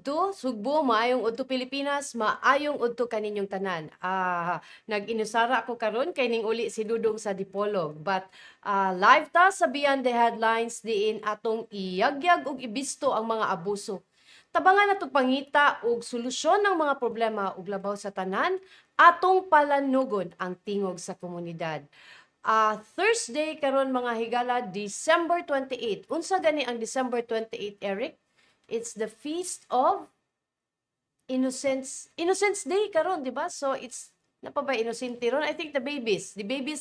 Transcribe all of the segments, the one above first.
udto Sugbo, maayong udto Pilipinas, maayong udto kaninyong tanan. Nag-inusara ako karon kay ning uli si Dudong sa Dipolog. But live ta sa Beyond the Headlines diin atong iyagyag ug ibisto ang mga abuso. Tabangan natong pangita og solusyon ng mga problema ug labaw sa tanan, atong palanugon ang tingog sa komunidad. Thursday karon mga higala, December 28. Unsa gani ang December 28, Eric? It's the feast of Innocence Day karon, di ba? So it's napa ba inosente ron? I think the babies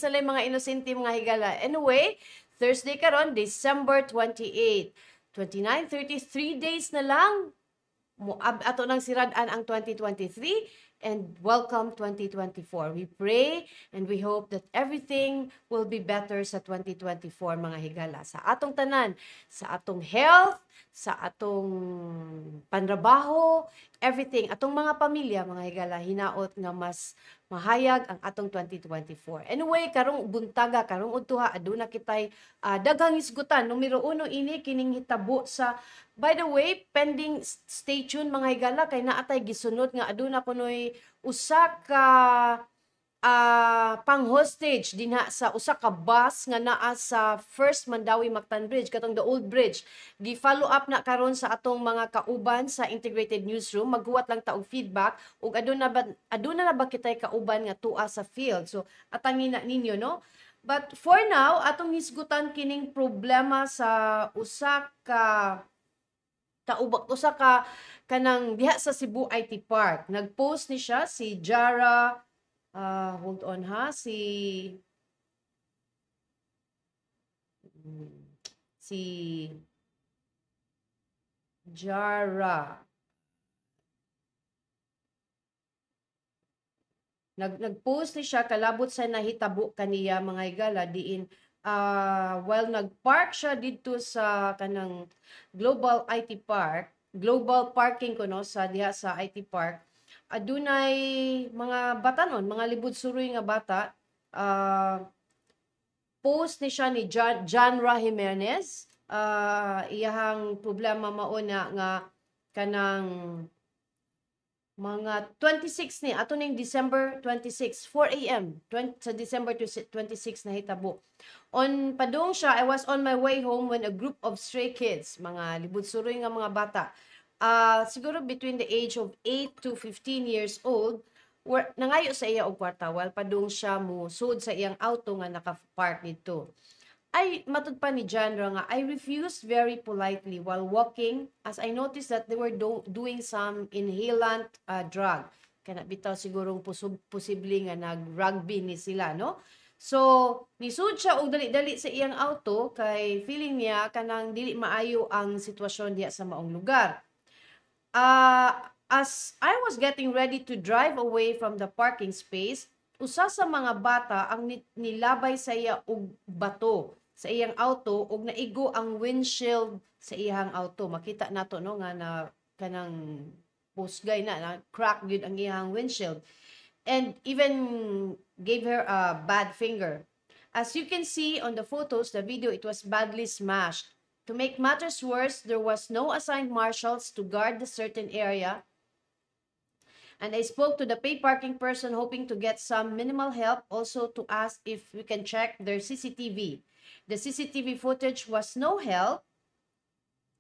na lang mga inosente mga higala. Anyway, Thursday karon, December 28. 29, 33 days na lang ato nang sirad-an ang 2023 and welcome 2024. We pray and we hope that everything will be better sa 2024 mga higala. Sa atong tanan, sa atong health, sa atong panrabaho, everything, atong mga pamilya mga higala, hinaot nga mas mahayag ang atong 2024. Anyway, karong buntaga, karong udtuha, aduna kitay daghang isgutan. Numero 1 ini kining hitabo sa, by the way, pending, stay tuned mga higala, kay naatay gisunod nga aduna kunoy usa ka pang-hostage dinha sa usa ka bus nga naa sa First Mandawi Mactan Bridge, katong the old bridge. Gi-follow up na karon sa atong mga kauban sa Integrated Newsroom. Maghuwat lang ta og feedback ug aduna na ba kitay kauban nga tua sa field. So atangin na ninyo, no? But for now, atong hisgutan kining problema sa usa ka kanang diha sa Cebu IT Park. Nag-post ni siya si Jara, hold on ha, si Jara. Nag-post ni siya kalabot sa nahitabo kaniya mga higala diin while nag-park siya dito sa kanang Global IT Park, global parking kuno sa diha sa IT Park. Adunay mga batanon, mga libod suroy nga bata. Post ni siya ni Janra Jimenez. Iyahang problema mauna nga kanang mga 26 ni ato ning December 26, 4 a.m. sa December 26 na hitabo. On padung siya, I was on my way home when a group of stray kids, mga libod suroy nga mga bata, siguro between the age of 8 to 15 years old, nangayo sa iya og kwarta while padung siya mo sud sa iyang auto nga naka-park dito. Ay matud pa ni Janra nga, I refused very politely while walking as I noticed that they were doing some inhalant drug. Kana bitaw sigurong posible nga nag-rugby ni sila, no? So, nisud siya og dali-dali sa iyang auto kay feeling niya kanang dili maayo ang sitwasyon diya sa maong lugar. As I was getting ready to drive away from the parking space, usa sa mga bata ang nilabay sa iya og bato sa iyang auto ug naigo ang windshield sa iyang auto. Makita nato no nga na kanang pusgay na crack gyud ang iyang windshield and even gave her a bad finger. As you can see on the photos, the video, it was badly smashed. To make matters worse, there was no assigned marshals to guard the certain area. And I spoke to the paid parking person hoping to get some minimal help, also to ask if we can check their CCTV. The CCTV footage was no help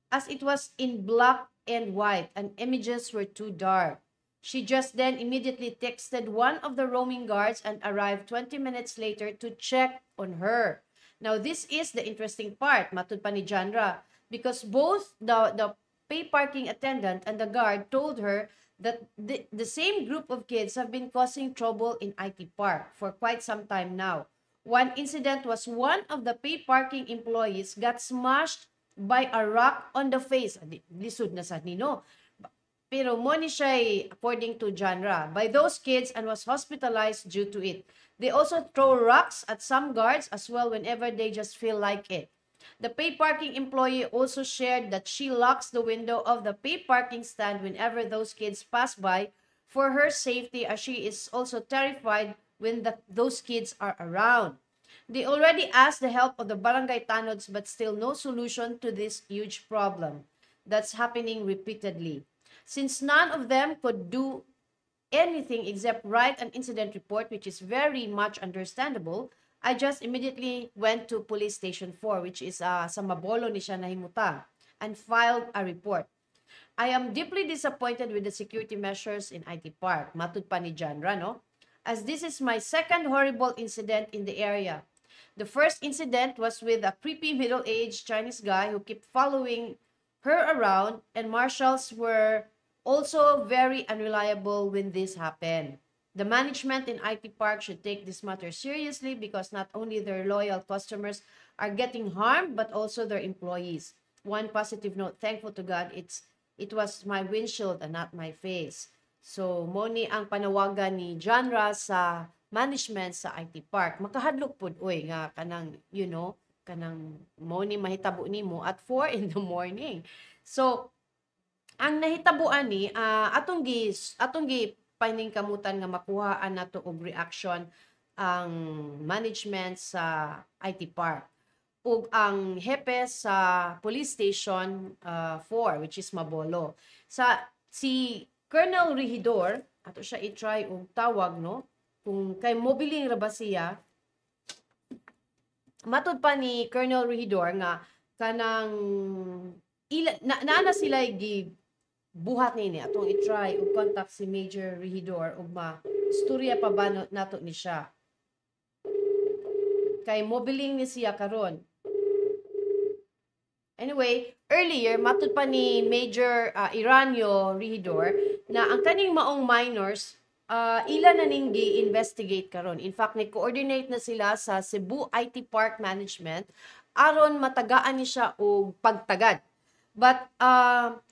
as it was in black and white and images were too dark. She just then immediately texted one of the roaming guards and arrived 20 minutes later to check on her. Now, this is the interesting part, matud pa ni Janra, because both the pay parking attendant and the guard told her that the same group of kids have been causing trouble in IT Park for quite some time now. One incident was one of the pay parking employees got smashed by a rock on the face. Lisod na sa nino. Pero mo ni siya, according to Janra, by those kids and was hospitalized due to it. They also throw rocks at some guards as well whenever they just feel like it. The pay parking employee also shared that she locks the window of the pay parking stand whenever those kids pass by for her safety, as she is also terrified when those kids are around. They already asked the help of the barangay tanods but still no solution to this huge problem that's happening repeatedly. Since none of them could do anything except write an incident report, which is very much understandable, I just immediately went to Police Station 4, which is sa Mabolo ni siya nahimuta, and filed a report. I am deeply disappointed with the security measures in IT Park, matud pa ni Janra, no? As this is my second horrible incident in the area. The first incident was with a creepy middle-aged Chinese guy who kept following her around, and marshals were also very unreliable when this happened. The management in IT Park should take this matter seriously because not only their loyal customers are getting harmed, but also their employees. One positive note, thankful to God, it was my windshield and not my face. So, mo ni ang panawagan ni Janra sa management sa IT Park. Makahadlok pud oy nga kanang, kanang mo ni mahitabo nimo at 4 in the morning. So, ang nahitabuan ni atong gi paningkamutan nga makuhaan nato og reaction ang management sa IT Park ug ang hepe sa Police Station 4, which is Mabolo. Si Colonel Regidor, ato siya i-try og tawag, no? Kung kay mobiling ra ba siya, matud pa ni Colonel Regidor nga kanang naana sila buhat ni atong i-try og contact si Major Regidor ug istorya pa ba nato ni siya. Kay mobiling ni siya karon. Anyway, earlier, matud pa ni Major Iranio Regidor na ang kaning maong minors, ilan na ning gi-investigate karon. In fact, ni-coordinate na sila sa Cebu IT Park Management aron matagaan ni siya og pagtagad. But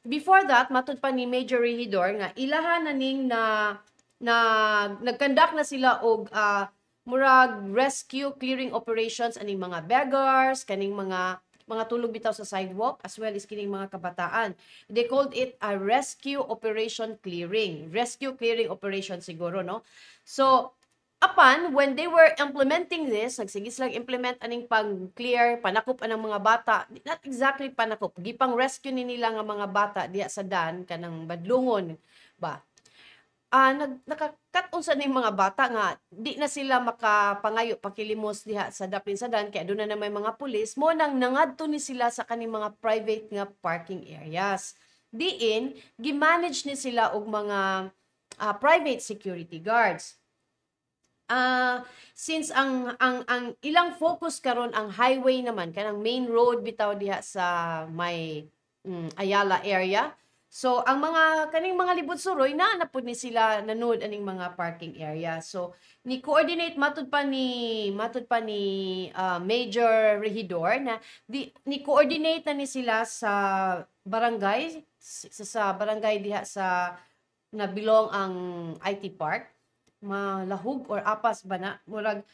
before that, matud pa ni Major Regidor nga ilahan na ning nag-conduct na sila og murag rescue clearing operations aning mga beggars, kaning mga tulog bitaw sa sidewalk, as well as kining mga kabataan. They called it a rescue operation clearing. Rescue clearing operation siguro, no? So, when they were implementing this, nagsige silang implement aning pag-clear, panakop anang mga bata, not exactly panakop, gipang rescue ni nila nga mga bata diya sa dan, kanang badlungon ba? Nakakat unsa ning mga bata nga di na sila makapangayo pakilimos diha sa dapin sa dan kay aduna na may mga pulis mo nang nangadto ni sila sa kaning mga private nga parking areas. Diin gi-manage ni sila og mga private security guards. Since ang ilang focus karon ang highway naman kanang main road bitaw diha sa may Ayala area. So, ang kaning mga libod suroy na napud ni sila nanood aning mga parking area. So, ni-coordinate matud pa ni Major Regidor na ni-coordinate na ni sila sa barangay diha sa nabilong ang IT Park, malahug or apas ba na murag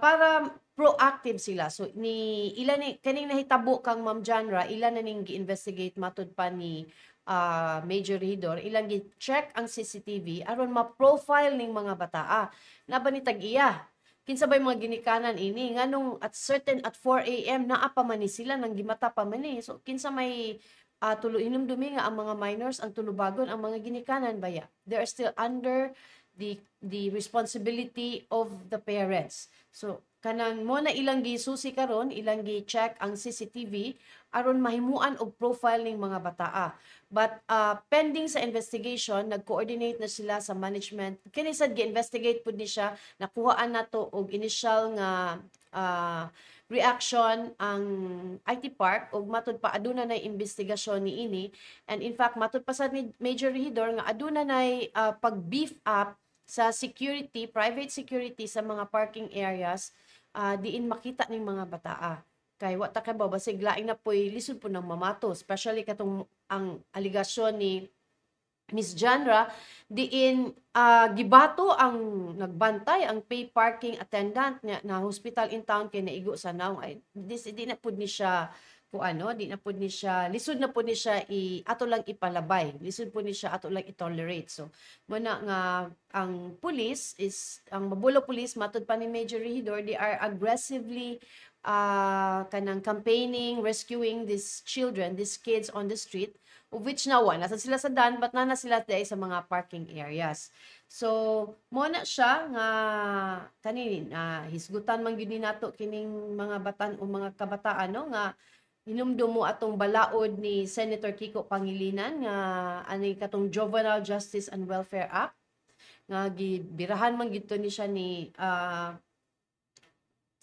para proactive sila. So kaning nahitabo kang Ma'am Janra, ilan na ning gi-investigate matud pa ni Major Regidor, ilang gi-check ang CCTV aron ma-profile ning mga bataa. Nabanitag iya. Kinsa bay mga ginikanan ini nganong at 4 AM naa pa man ni sila nang gimata pa man ni. So kinsa may tulo hinumdumi nga ang mga minors ang tulubagon ang mga ginikanan baya. They are still under the responsibility of the parents. So kanang mo na ilang gisusi karon, ilang gi-check ang CCTV aron mahimuan og profile ning mga bataa. But pending sa investigation, nag-coordinate na sila sa management. Kini sad gi-investigate pud ni siya, nakuhaan nato og initial nga reaction ang IT Park og matud pa aduna nay investigasyon niini. And in fact, matud pa sad ni Major Regidor nga aduna nay pag-beef up sa security, private security sa mga parking areas, diin makita ning mga bataa. Kay wa ta kay ba basig laing na poy lisod po ng mamato, especially katong ang aligasyon ni Miss Janra diin gibato ang nagbantay ang pay parking attendant na hospital in town kay naigo sa naong ay di na pud ni siya di na pud ni siya lisod na pud ni siya ato lang ipalabay, lisod pud ni siya ato lang i-tolerate. So mo na nga ang Mabolo Police matud pa ni Major Regidor, they are aggressively kanang campaigning, rescuing these kids on the street of which nawa nasa sila sa daan but na sila dahil sa mga parking areas. So mo na siya nga kani hisgutan man gyud ni nato kining mga batan o mga kabataan no nga hinumdum mo atong balaod ni Senator Kiko Pangilinan nga ani katong Juvenile Justice and Welfare Act nga gibirahan man gito ni siya ni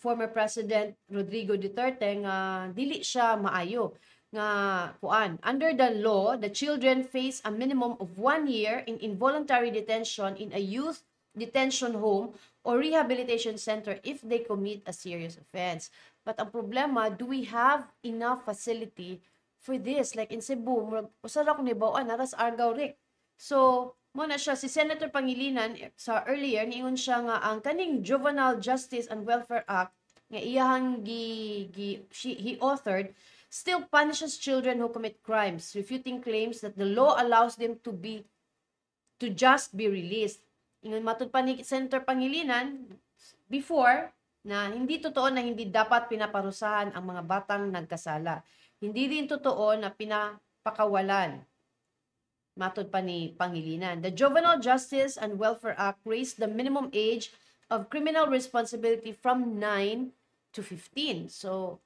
former President Rodrigo Duterte nga dili siya maayo nga kuan. Under the law, the children face a minimum of 1 year in involuntary detention in a youth detention home or rehabilitation center if they commit a serious offense. But ang problema, do we have enough facility for this? Like in Cebu, usarak ni bawaan naras Argao Rick. So, mo na siya si Senator Pangilinan sa earlier niingon siya nga ang kaning Juvenile Justice and Welfare Act nga iyahang he authored still punishes children who commit crimes, refuting claims that the law allows them to just be released. Ingon matud pa ni Senator Pangilinan before na hindi totoo na hindi dapat pinaparusahan ang mga batang nagkasala. Hindi din totoo na pinapakawalan. Matud pa ni Pangilinan. The Juvenile Justice and Welfare Act raised the minimum age of criminal responsibility from 9 to 15. So,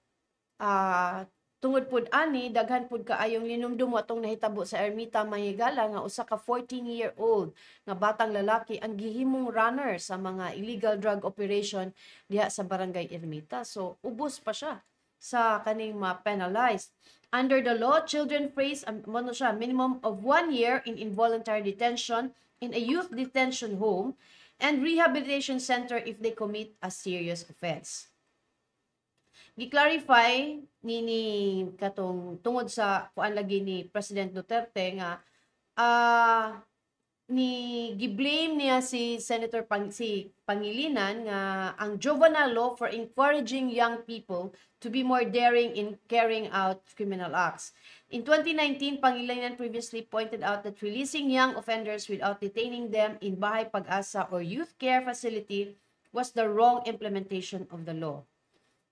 tungod pud ani daghan pud kaayong linumdum atong nahitabo sa Ermita Mayigala nga usa ka 14-year-old nga batang lalaki ang gihimong runner sa mga illegal drug operation diha sa Barangay Ermita. So ubos pa siya sa kaning ma-penalized. Under the law, children face minimum of 1 year in involuntary detention in a youth detention home and rehabilitation center if they commit a serious offense. Gi-clarify ni katong tungod sa kuan lagi ni President Duterte nga gi-blame niya si Senator Pangilinan nga ang juvenile law for encouraging young people to be more daring in carrying out criminal acts. In 2019, Pangilinan previously pointed out that releasing young offenders without detaining them in Bahay Pag-asa or youth care facility was the wrong implementation of the law.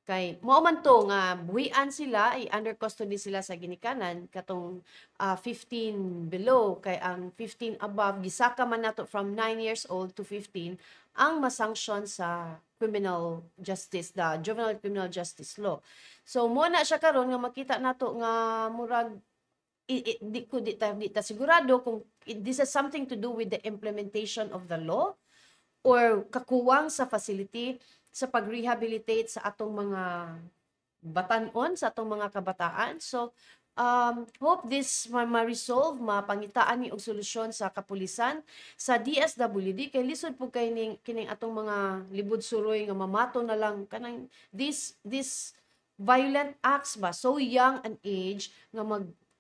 Kay mo man to nga buhian sila under custody sila sa ginikanan katong 15 below kay ang 15 above gisaka man nato from 9 years old to 15 ang masanction sa criminal justice, the juvenile criminal justice law. So mo na siya karon nga makita nato nga murag di ta sigurado kung this has something to do with the implementation of the law or kakuwang sa facility sa pag-rehabilitate sa atong mga batanon, sa atong mga kabataan. So, hope this ma-resolve, mapangitaan ni og solusyon sa kapulisan, sa DSWD, kay lisod po kining atong mga libod suroy nga mamato na lang, kanang this violent acts ba, so young an age, nga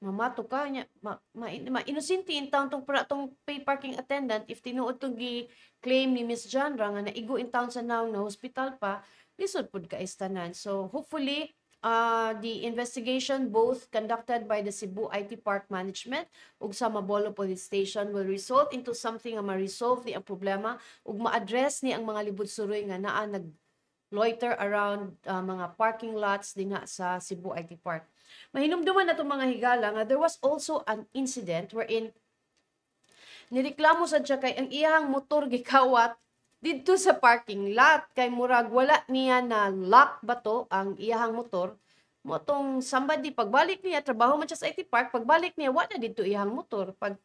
mamato ka nya ma-innocente in town tong pay parking attendant if tinuod tong gi-claim ni Miss Janra nga naigo in town sa naong na hospital pa lisod pud ka istanan. So hopefully the investigation both conducted by the Cebu IT Park Management ug sa Mabolo Police Station will result into something nga ma-resolve ni ang problema ug ma-address ni ang mga libod suroy nga naa nag-loiter around mga parking lots dinha sa Cebu IT Park. Mahinumduman na itong mga higala nga there was also an incident wherein nireklamo sad siya kay ang iyang motor gikawat didto sa parking lot kay murag wala niya na lock ba to ang iyang motor mo tong somebody pagbalik niya trabaho man siya sa IT Park pagbalik niya wala didto iyang motor pag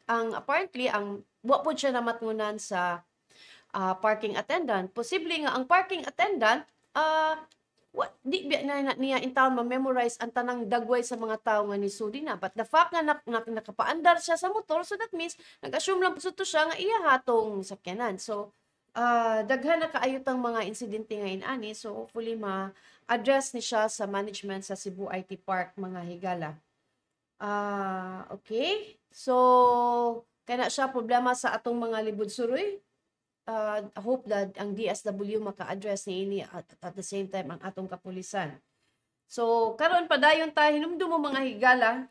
ang apparently ang wa pod siya namatngunan sa parking attendant posible nga ang parking attendant di na niya in town ma-memorize ang tanang dagway sa mga tao nga nisudi na. But the fact nga nakapaandar siya sa motor, so that means, nag-assume lang po siya nga iya hatong sakyanan. So, daghan na kaayutang mga insidente ngayon ani. So, hopefully ma-address ni siya sa management sa Cebu IT Park, mga higala. Okay. So, kaya siya problema sa atong mga libod suroy. Hope that ang DSW maka-address ni at the same time ang atong kapulisan. So, karon pa dayon ta hinumdum mo mga higala.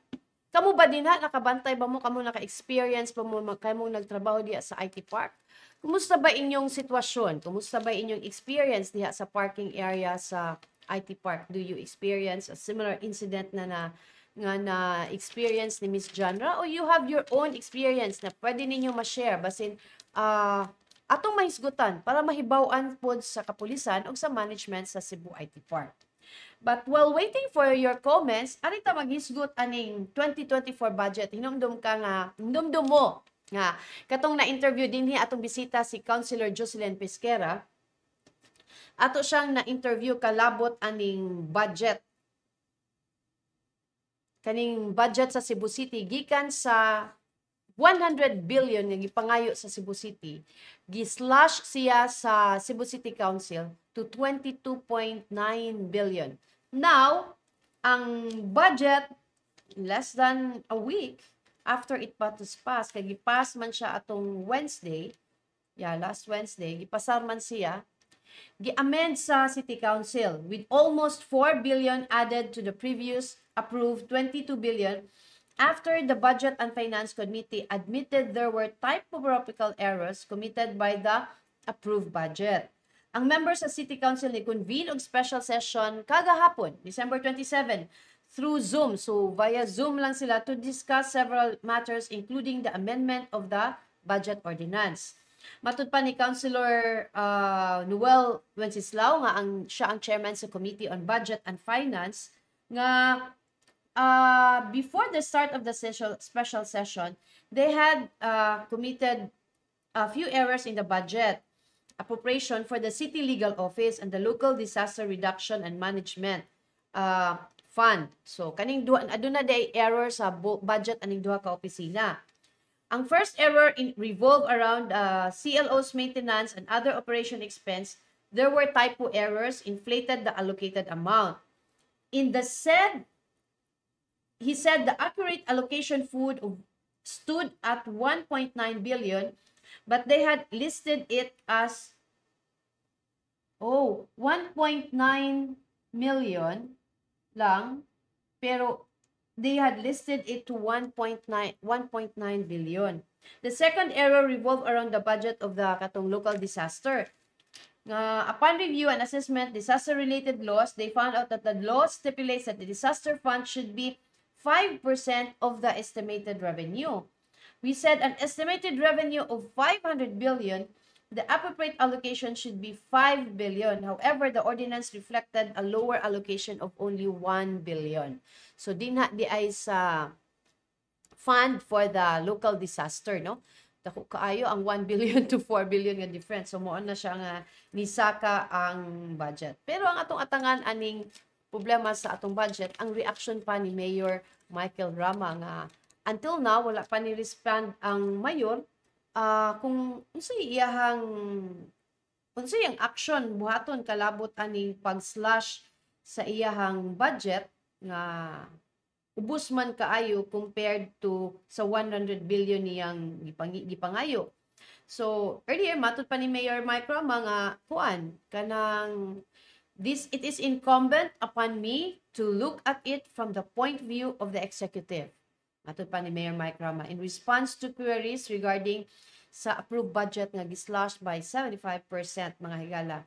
Kamo ba din nakabantay ba mo kamo naka-experience pa mo kamo nagtrabaho diha sa IT Park? Kumusta ba inyong sitwasyon? Kumusta ba inyong experience diha sa parking area sa IT Park? Do you experience a similar incident na nga na experience ni Miss Janra, o you have your own experience na pwede ninyo ma-share basin atong mahisgutan para mahibaw-an pod sa kapulisan o sa management sa Cebu IT Park. But while waiting for your comments, arita maghisgot aning 2024 budget. Hinumdum ka nga, hinumdum mo nga katong na-interview din atong bisita si Councilor Jocelyn Pesquera. Ato siyang na-interview kalabot aning budget. Kaning budget sa Cebu City gikan sa 100 billion nga gipangayo sa Cebu City, gislash siya sa Cebu City Council to 22.9 billion. Now, ang budget less than a week after it was passed, kay gipass man siya atong Wednesday, last Wednesday, gipasar man siya, gi-amend sa City Council with almost 4 billion added to the previous approved 22 billion after the Budget and Finance Committee admitted there were typographical errors committed by the approved budget. Ang members sa City Council ni convene og special session kagahapon, December 27, through Zoom. So via Zoom lang sila to discuss several matters including the amendment of the budget ordinance. Matud pa ni Councilor Noel Wenceslao nga siya ang chairman sa Committee on Budget and Finance nga before the start of the special session, they had committed a few errors in the budget appropriation for the City Legal Office and the Local Disaster Reduction and Management Fund. So, kaning aduna day error sa budget aning duha ka opisina. Ang first error revolve around CLO's maintenance and other operation expense. There were typo errors, inflated the allocated amount. He said the accurate allocation stood at 1.9 billion, but they had listed it as 1.9 million lang, pero they had listed it to 1.9 billion. The second error revolved around the budget of the katong local disaster. Upon review and assessment, disaster-related laws, they found out that the law stipulates that the disaster fund should be 5% of the estimated revenue. We said an estimated revenue of 500 billion, the appropriate allocation should be 5 billion. However, the ordinance reflected a lower allocation of only 1 billion. So, di ay sa fund for the local disaster, no? Dako kaayo ang 1 billion to 4 billion nga difference. So, mo na siya nga nisaka ang budget. Pero ang atong atangan aning problema sa atong budget, ang reaction pa ni Mayor Michael Rama nga until now wala pa ni respond ang mayor kung unsay ang action buhaton kalabot aning pag-slash sa iyahang budget nga ubos man kaayo compared to sa 100 billion niyang gipangayo. So earlier matud pa ni Mayor Mike Rama nga kuan kanang it is incumbent upon me to look at it from the point of view of the executive. Matud pa ni Mayor Mike Rama in response to queries regarding sa approved budget nga gislash by 75% mga higala.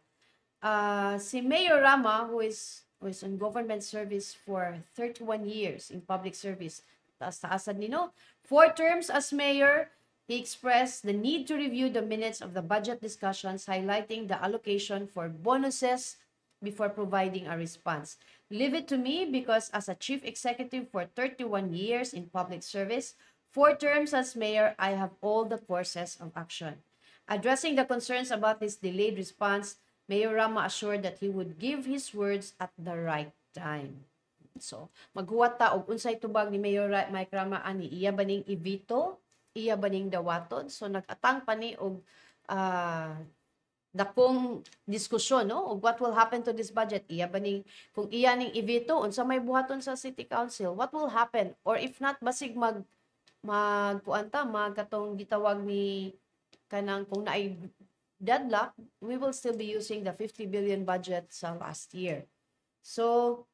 Si Mayor Rama who is in government service for 31 years in public service. Taas-taasan nino. 4 terms as mayor, he expressed the need to review the minutes of the budget discussions highlighting the allocation for bonuses before providing a response. Leave it to me because as a chief executive for 31 years in public service, 4 terms as mayor, I have all the courses of action. Addressing the concerns about this delayed response, Mayor Rama assured that he would give his words at the right time. So, maghuwat ta og unsay tubag ni Mayor Mike Rama ani iya baning i-veto, iya baning dawaton. So nag-atang pa ni og dakong diskusyon no og what will happen to this budget. Iya baning kung iya ning i-veto unsa may buhaton sa City Council, what will happen? Or if not basig magkuanta magkatong gitawag ni kanang kung naay deadlock, we will still be using the 50 billion budget sa last year. So,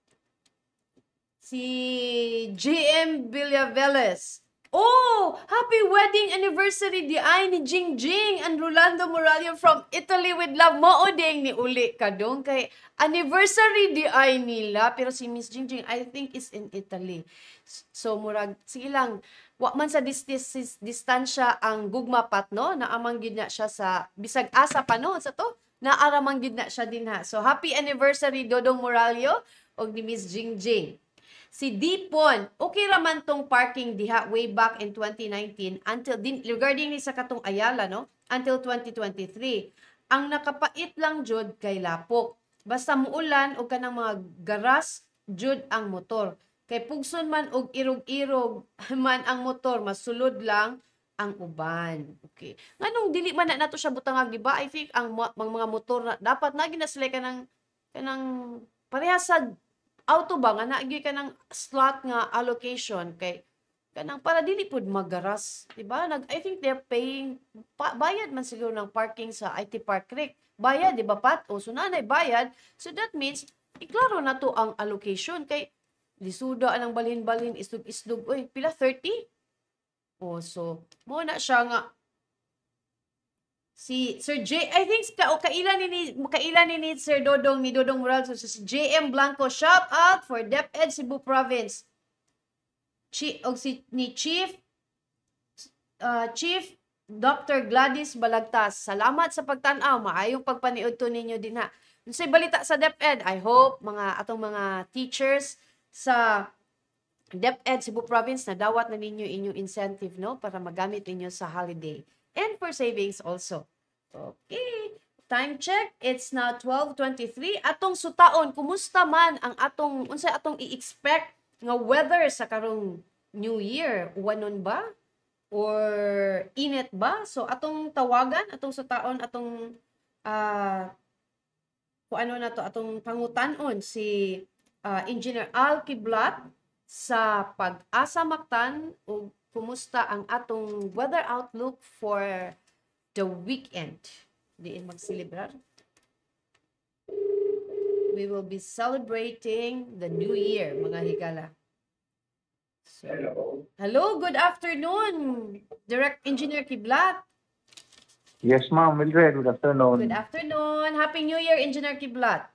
si GM Villaveles, Oh, happy wedding anniversary di ay ni Jingjing and Rolando Moralio from Italy with love. Maodeng ni uli ka dong kay anniversary di ay nila pero si Miss Jingjing I think is in Italy. So murag sige lang wa man sa distansya ang gugma pat no naamang gid na siya sa bisag asa pa no sa to naaramang gid na siya din ha. So happy anniversary Dodong Moralio og ni Miss Jingjing. Si Dipon, okay raman tong parking diha way back in 2019 until din regarding ni sa katong Ayala no until 2023. Ang nakapait lang jud kay lapok. Basta muulan o kanang mga garas jud ang motor. Kay pugson man og irog-irog man ang motor, masulod lang ang uban. Okay. Nganong dili man na nato siya butangag di ba? I think ang mga motor na, dapat na gina sila kanang parehas sa auto ba nga naagi ka ng slot nga allocation kay kanang para dili pud magaras, di ba? I think they're paying bayad man siguro ng parking sa IT Park Creek. Bayad di ba pat? O so nanay bayad. So that means iklaro na to ang allocation kay lisuda anang balhin-balhin isdug-isdug oy pila 30? O so mo na siya nga si Sir J, I think kailan ni Sir Dodong ni Dodong Moral so si JM Blanco, shout out for DepEd Cebu Province. Ni Chief Dr. Gladys Balagtas. Salamat sa pagtan-aw, maayong pagpaniud to ninyo din ha. Unsay balita sa DepEd? I hope atong mga teachers sa DepEd Cebu Province na dawat na ninyo inyong incentive no para magamit ninyo sa holiday and for savings also. Okay, time check. It's now 12:23. Atong sutaon, kumusta man ang unsay atong i-expect nga weather sa karong New Year? Uwanon ba? Or init ba? So atong tawagan, atong sutaon, atong kung ano na to, atong pangutanon si Engineer Al Kiblat sa Pag-asa Mactan o kumusta ang atong weather outlook for the weekend. Diin magselebrar. We will be celebrating the New Year, mga higala. So, hello, good afternoon, Direct Engineer Kiblat. Yes, ma'am. Mildred, good afternoon. Good afternoon. Happy New Year, Engineer Kiblat.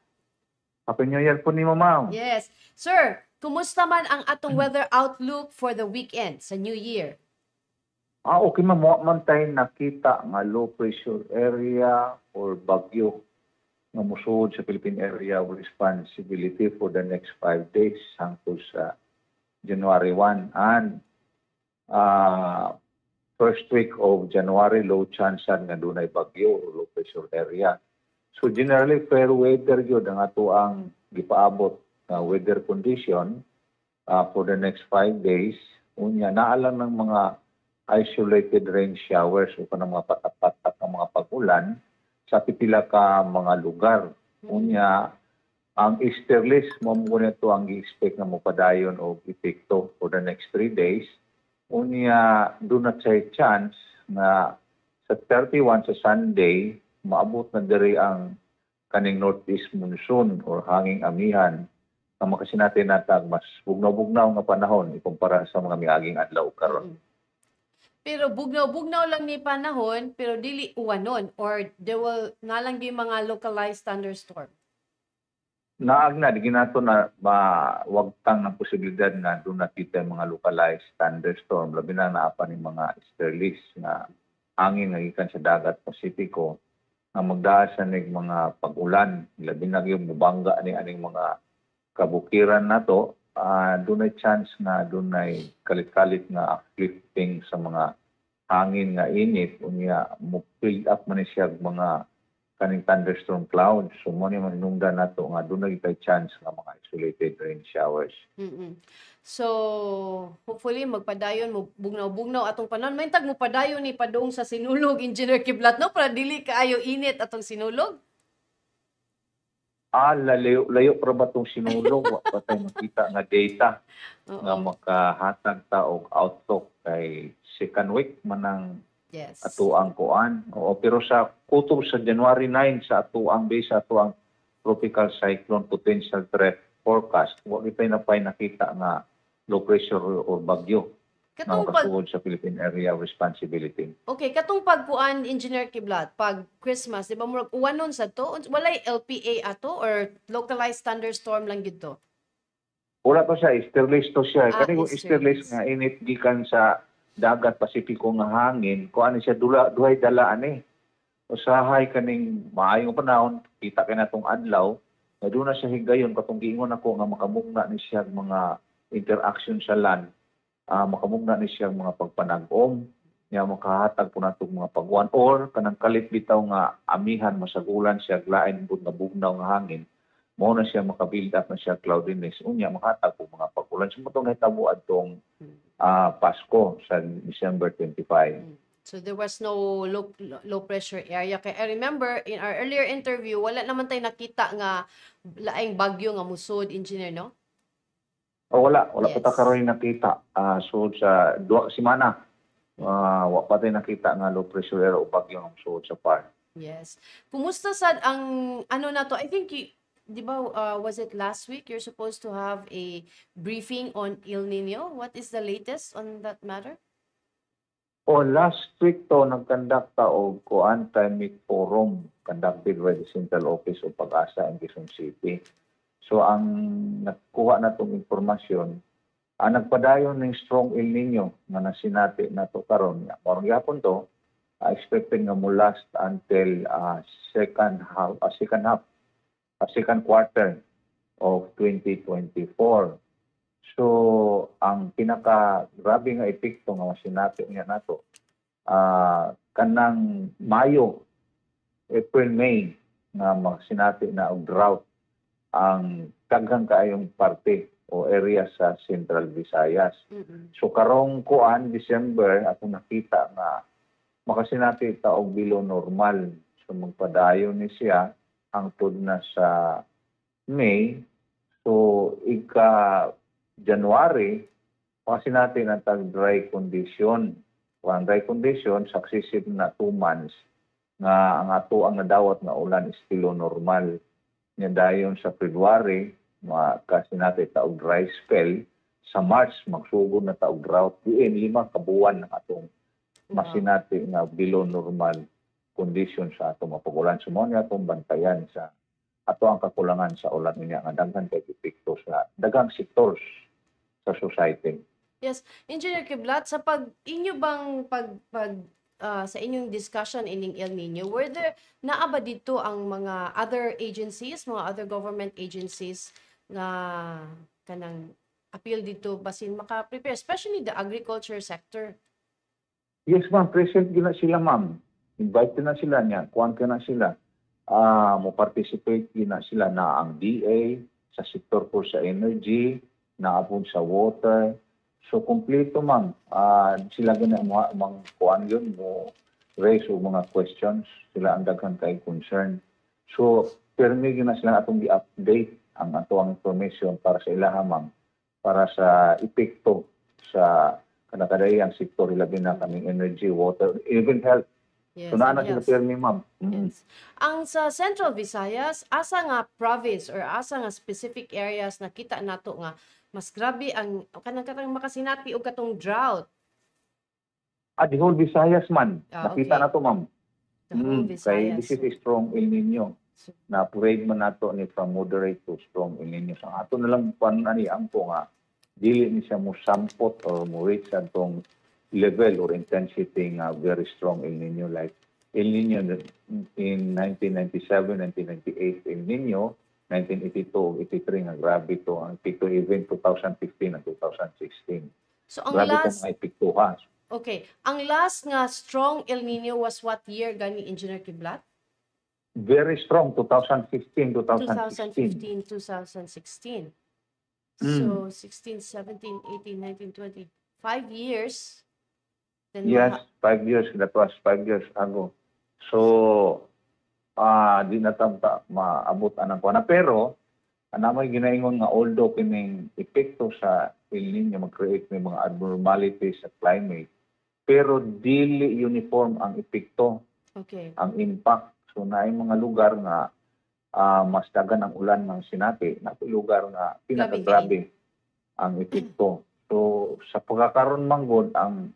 Happy New Year po ni mo, ma'am. Yes. Sir, kumusta man ang atong weather outlook for the weekend sa New Year? Okay, ma'am. Wa man tayo nakita nga low pressure area or bagyo nga musuod sa Philippine Area of Responsibility for the next 5 days hangtod sa January 1 and first week of January low chance nga dunay bagyo or low pressure area. So generally fair weather yun ang ato ang gipaabot weather condition for the next 5 days. Unya naalang ng mga isolated rain showers o kanang mga patak-patak ng mga pag-ulan sa pipila ka mga lugar. Unya ang easterlies mo muna ito ang i-expect na mopadayon o epekto for the next 3 days. Unya do not say chance na sa 31 sa Sunday maabot na diri ang kaning northeast monsoon or hanging amihan na makasinatin natag mas bugnaw-bugnaw nga panahon ikumpara sa mga miaging adlaw karon. Pero bugnaw-bugnaw lang ni panahon, pero dili uwanon or there will nalang yung mga localized thunderstorm. Naagna, di ginato na mawagtang ng posibilidad na doon nakita yung mga localized thunderstorm. Labi na naapan yung mga easterlies na hangin nga gikan sa dagat Pasipiko na magdaasan ng mga pag-ulan. Labi na yung mubangga ni aning mga kabukiran na to. Doon ay chance na doon ay kalit-kalit nga uplifting sa mga hangin nga init. Unya, mo-build up man siya mga kaning thunderstorm clouds. So, mo ni manunungdan na to nga doon ay chance nga mga isolated rain showers. So, hopefully, magpadayon, bugnaw-bugnaw atong panahon. May tag mo padayon ni padung sa Sinulog, Engineer Kiblat, no? Para dili kaayo init atong Sinulog. Layo para ba itong Sinulog? Wa pa tayo makita nga data nga makahatag ta og outlook kay second week man ang ato ang kuan. Pero sa kutob sa January 9 sa ato ang base sa ato ang tropical cyclone potential threat forecast, wa kita na pa nakita nga low pressure or bagyo. nga Katong pag makasugod sa Philippine Area of Responsibility. Okay, katong pagkuan Engineer Kiblat, pag Christmas, di ba murag uwanon sa to? Walay LPA ato or localized thunderstorm lang gid to? Wala to siya, easterlies to siya. Ah, Kani kung easterlies. easterlies nga init gikan sa dagat Pasipiko nga hangin, kuan siya duhay dala ani. Usahay kaning maayong panahon, kita kay natong adlaw, na doon na siya higayon katong giingon ako nga makamugna ni siya mga interaction sa land, makamugna ni siya mga pagpanag-om, nga makahatag po natong mga pagwan or kanang kalit bitaw nga amihan masagulan siya lain pud nga bugnaw nga hangin. Mao na siya makabuild up na siya cloudiness unya makahatag po mga pagulan so motong nahitabo adtong Pasko sa December 25. So there was no low pressure area. Kaya I remember in our earlier interview, wala naman tayo nakita nga laing bagyo nga musod, engineer, no? Wala Yes. pa ta karon nakita. So sa duha ka semana wa pa tayo nakita nga low pressure area o bagyo nga suod sa par. Yes. Kumusta sad ang ano na to? I think di ba was it last week you're supposed to have a briefing on El Nino? What is the latest on that matter? Last week to nagkandak ta og anti-meat forum conducted by the Central Office of Pag-asa in Quezon City. So ang nakuha na tong informasyon, nagpadayon ng strong El Nino nga nasinati na to karon. Karong gyapon to, expected nga mo last until second quarter of 2024. So ang pinaka-grabe nga epekto nga masinati niya nato kanang Mayo, April, May nga masinati na og drought ang daghang kaayong parte o area sa Central Visayas. So karong kuan December ako nakita nga makasinati ta og below normal. So magpadayon ni siya hangtod na sa May. So January, makasinati na tag dry condition. Kung dry condition, successive na 2 months nga ang ato ang nadawat nga ulan is below normal. Nga dayon sa February, makasinati ta og dry spell. Sa March, magsugod na ta og drought. Diin 5 ka buwan ang atong masinati nga below normal condition sa atong mapagulan. So mo niya atong bantayan sa ato ang kakulangan sa ulan niya nga daghan kay epekto sa daghang sectors sa society. Yes, Engineer Kiblat, sa inyo bang sa inyong discussion ining El Nino, were there naa ba dito ang mga other agencies, mga other government agencies nga kanang appeal dito basin maka-prepare, especially the agriculture sector? Yes, ma'am. Present gina sila, ma'am. Invite na sila niya. Kuhan ka na sila. Mo participate gina sila na ang DA, sa sektor po sa energy, na po sa water. So, kompleto, ma'am. Sila gina mga kuhan yun mo raise o mga questions. Sila ang daghang kay concern. So, permi gina sila atong i-update ang atong information para sa ilaha, ma'am. Para sa epekto sa kanakadayang sektor labi na kaming energy, water, even health. Yes, So naana and sila health. permi, ma'am. Yes. Ang sa Central Visayas, asa nga province or asa nga specific areas na kita nato nga mas grabe ang kanang makasinati og katong drought. The whole Visayas, man. Okay. Nakita na to, ma'am. The whole Kay Visayas. this is a strong El Nino. Na parade man nato ni from moderate to strong El Nino. So ato na lang ang po nga dili ni siya mo sampot or mo reach atong level or intensity nga very strong El Nino like El Nino in 1997, 1998 El Nino, 1982, 83 nga grabe to ang epekto even 2015 and 2016. So ang Grabe last, to mga epekto ha. okay, ang last nga strong El Nino was what year gani Engineer Kiblat? Very strong 2015, 2016. 2015, 2016. So 16, 17, 18, 19, 20. 5 years. Then Yes, 5 years. That was 5 years ago. So, di na tamta maabot anang ko na. Pero, namoy ginaingon nga although kining epekto sa El Nino mag-create may mga abnormalities sa climate, pero dili uniform ang epekto, okay. ang impact. So, naay mga lugar nga mas dagan ang ulan ng sinati, na lugar nga pinakagrabe ang epekto. So sa pagkakaroon manggod ang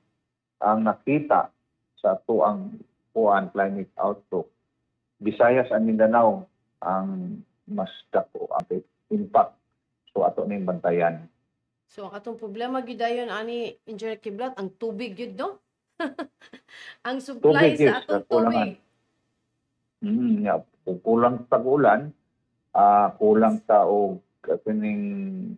nakita sa ato ang kuan climate outlook, Visayas and Mindanao ang mas dako ang impact, so ato ning bantayan. So ang atong problema gyud dayon ani Engineer Kiblat ang tubig gyud no. Ang supply Tubig is sa atong kakulangan. tubig. Yeah. Kung kulang tag-ulan, kulang ta og kining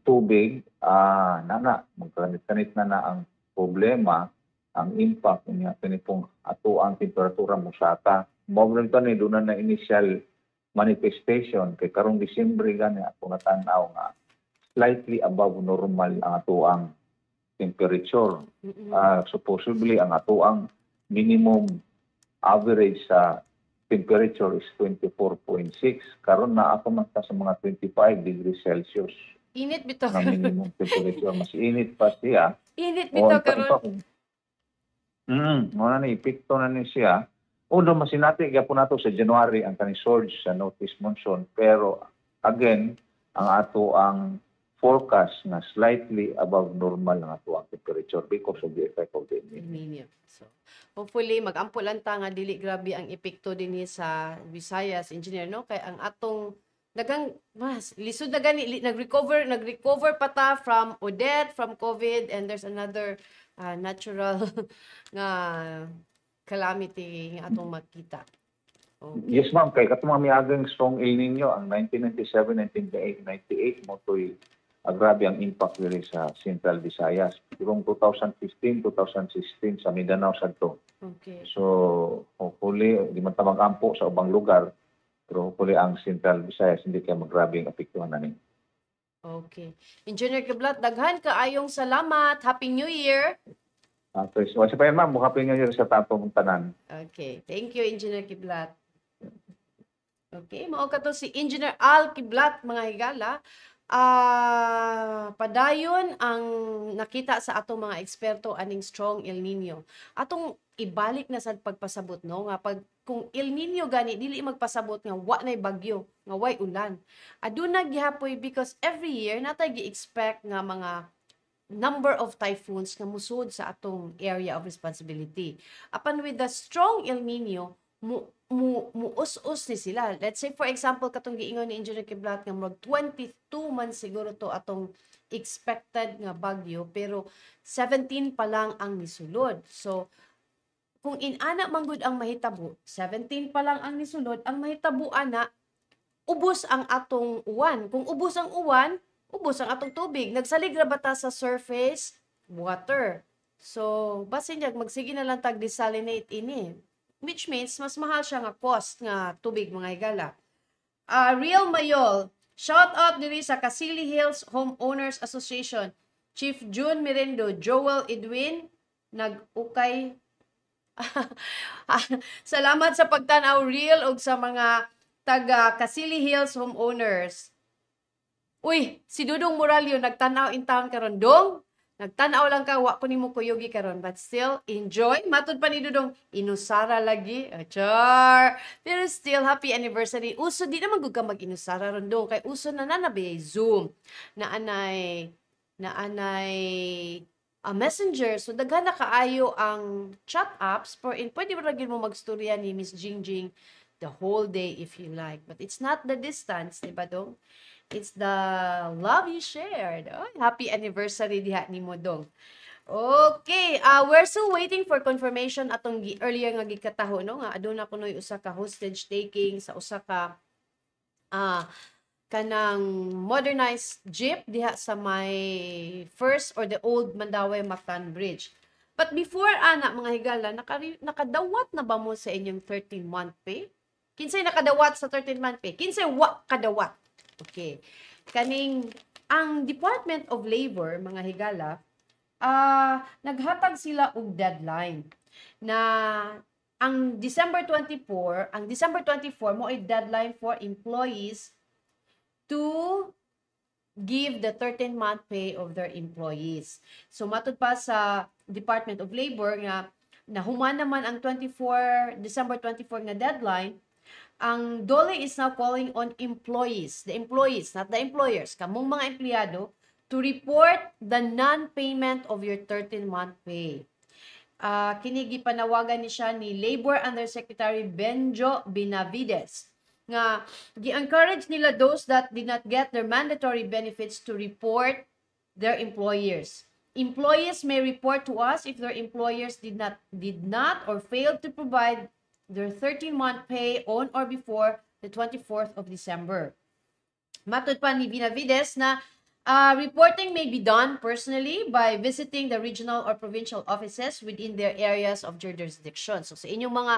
tubig, magkanit-kanit na ang problema, ang impact niya kini pong ato ang temperatura mosata. Mao man tani doon na initial manifestation kay karong Disyembre gani ako natanaw nga slightly above normal ang ato ang temperature. So possibly ang ato ang minimum average sa temperature is 24.6. Karon na ako man sa mga 25 degrees Celsius Init bitaw na karon. minimum temperature. Mas init pa siya. Init O, bitaw ang karon. Muna ni, epekto na ni siya. Although masinati, po nato sa January ang kani surge sa Northeast Monsoon. Pero again, ang ato ang forecast na slightly above normal ang ato ang temperature because of the effect of the El Nino. Minimum. So, hopefully mag-ampulan ta nga dili grabe ang epekto dinhi sa Visayas, engineer no, kay ang atong dagang mas lisod na gani nag-recover pa ta from Odette, from COVID, and there's another natural nga calamity nga atong makita. Okay. Yes ma'am, kay katong miagang strong El Nino ang 1997, 1998 mo to'y grabe ang impact diri sa Central Visayas. Yung 2015, 2016 sa Mindanao sadto. Okay. So hopefully di man ta magampo sa ubang lugar, pero hopefully ang Central Visayas hindi kay magrabe ang apektuhan na ni. Okay. Engineer Kiblat, daghan kaayong salamat. Happy New Year. Okay, so sa pa yan ma'am, mukha pinyo sa tatong tanan. Okay. Thank you, Engineer Kiblat. Okay, mao kato si Engineer Al Kiblat, mga higala. Padayon ang nakita sa atong mga eksperto aning strong El Nino. Atong ibalik na sa pagpasabot no nga pag kung El Nino gani dili magpasabot nga wa nay bagyo, nga way ulan. Aduna gihapoy because every year natay gi-expect nga mga number of typhoons nga musud sa atong area of responsibility. Apan with the strong El Nino, muus-us ni sila. Let's say for example katong giingon ni Engineer Kiblat nga mag 22 man siguro to atong expected nga bagyo pero 17 pa lang ang nisulod. So kung inana manggod ang mahitabo, 17 pa lang ang nisulod, ang mahitabo ana ubos ang atong uwan. Kung ubos ang uwan, ubos ang atong tubig. Nagsalig ra ba ta sa surface water. So basin jag magsige na lang tag desalinate ini. Which means, mas mahal siya nga cost nga tubig, mga higala. Real Mayol, shout out diri sa Casili Hills Homeowners Association. Chief June Mirendo, Joel Edwin, nag-ukay. Salamat sa pagtanaw, Real, og sa mga taga Casili Hills Homeowners. Uy, si Dudong Moralio, nagtanaw in town karon dong. Nagtanaw lang ka, wa ko nimo kuyogi karon, but still enjoy. Matud pa ni Dudong, inusara lagi. Char. Pero still happy anniversary. Uso di naman gud ka mag-inusara ron dong kay uso na nanabi Zoom. Naanay Messenger. So daghan na kaayo ang chat apps for in pwede ra gyud mo magstorya ni Miss Jingjing the whole day if you like. But it's not the distance, di ba dong? It's the love you shared. Oh, happy anniversary diha ni mo dong. Okay, we're still waiting for confirmation atong earlier nga gikataho no nga aduna kunoy usa ka hostage taking sa usa ka kanang modernized jeep diha sa may first or the old Mandaue Mactan Bridge. But before ana mga higala, nakadawat na ba mo sa inyong 13-month pay? Kinsay nakadawat sa 13-month pay? Kinsay wa kadawat? Okay. Kaning ang Department of Labor, mga higala, naghatag sila og deadline na ang December 24 mo ay deadline for employees to give the 13-month pay of their employees. So matud pa sa Department of Labor nga nahuman naman ang December 24 nga deadline. Ang DOLE is now calling on employees, the employees, not the employers, kamong mga empleyado, to report the non-payment of your 13-month pay. Kini gipanawagan ni siya ni Labor Undersecretary Benjo Benavides nga gi-encourage nila those that did not get their mandatory benefits to report their employers. Employees may report to us if their employers did not or failed to provide their 13-month pay on or before the 24th of December. Matod pa ni Benavides na reporting may be done personally by visiting the regional or provincial offices within their areas of jurisdiction. So sa inyong mga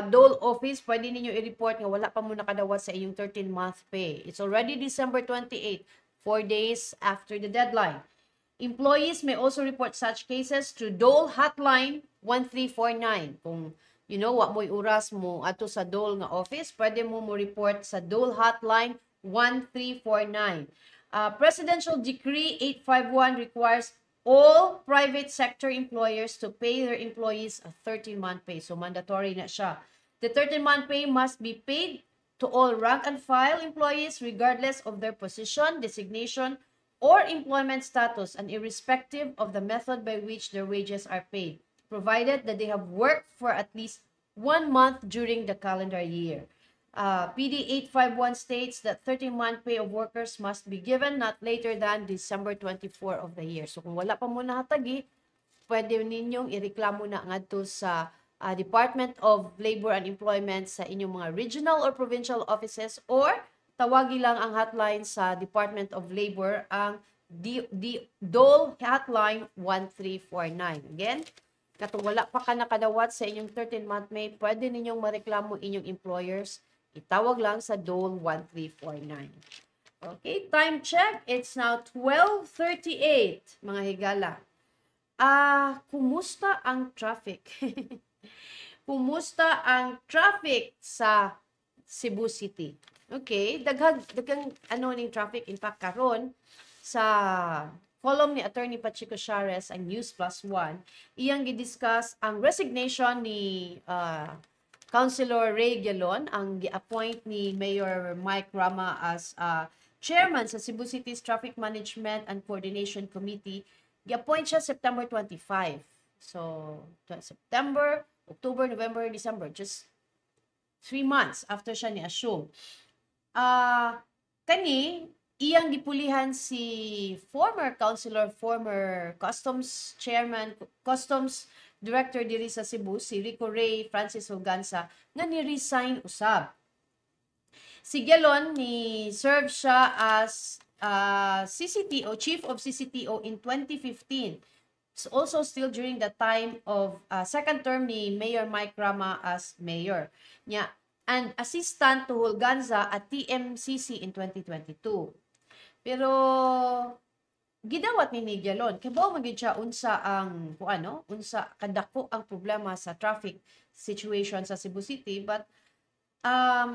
dole office, pwede ninyo i-report nga wala pa mo nakadawat sa inyong 13-month pay. It's already December 28, 4 days after the deadline. Employees may also report such cases to Dole Hotline 1349. Kung wa mo'y oras mo ato sa Dole nga office, pwede mo report sa Dole Hotline 1349. Presidential Decree 851 requires all private sector employers to pay their employees a 13-month pay. So, mandatory na siya. The 13-month pay must be paid to all rank and file employees regardless of their position, designation, or employment status and irrespective of the method by which their wages are paid, provided that they have worked for at least 1 month during the calendar year. PD 851 states that 13-month pay of workers must be given not later than December 24 of the year. So kung wala pa mo nahatagi, pwede ninyong ireklamo na ngadto sa Department of Labor and Employment sa inyong mga regional or provincial offices or tawagi lang ang hotline sa Department of Labor, ang Dole Hotline 1349. Again, katong wala pa ka nakadawat sa inyong 13-month pay, pwede ninyong mareklamo inyong employers. Itawag lang sa Dole 1349. Okay, time check. It's now 12:38, mga higala. Kumusta ang traffic? Kumusta ang traffic sa Cebu City? Okay, daghang ning traffic. In fact, karon sa column ni Attorney Pachico Chares ang News Plus One, iyang gidiscuss ang resignation ni Councilor Ray Galon, ang gi-appoint ni Mayor Mike Rama as chairman sa Cebu City's Traffic Management and Coordination Committee. Gi-appoint siya September 25. So, September, October, November, December, just 3 months after siya ni-assume. Kani, iyang gipulihan si former councilor, former customs chairman, customs director diri sa Cebu, si Rico Ray Francis Hoganza, nga ni-resign usab. Si Galon, ni-serve siya as CCTO, Chief of CCTO in 2015. It's also still during the time of second term ni Mayor Mike Rama as mayor. And assistant to Hoganza at TMCC in 2022. Pero gidawat ni Galon kay bao magid siya unsa ang unsa kadako ang problema sa traffic situation sa Cebu City, but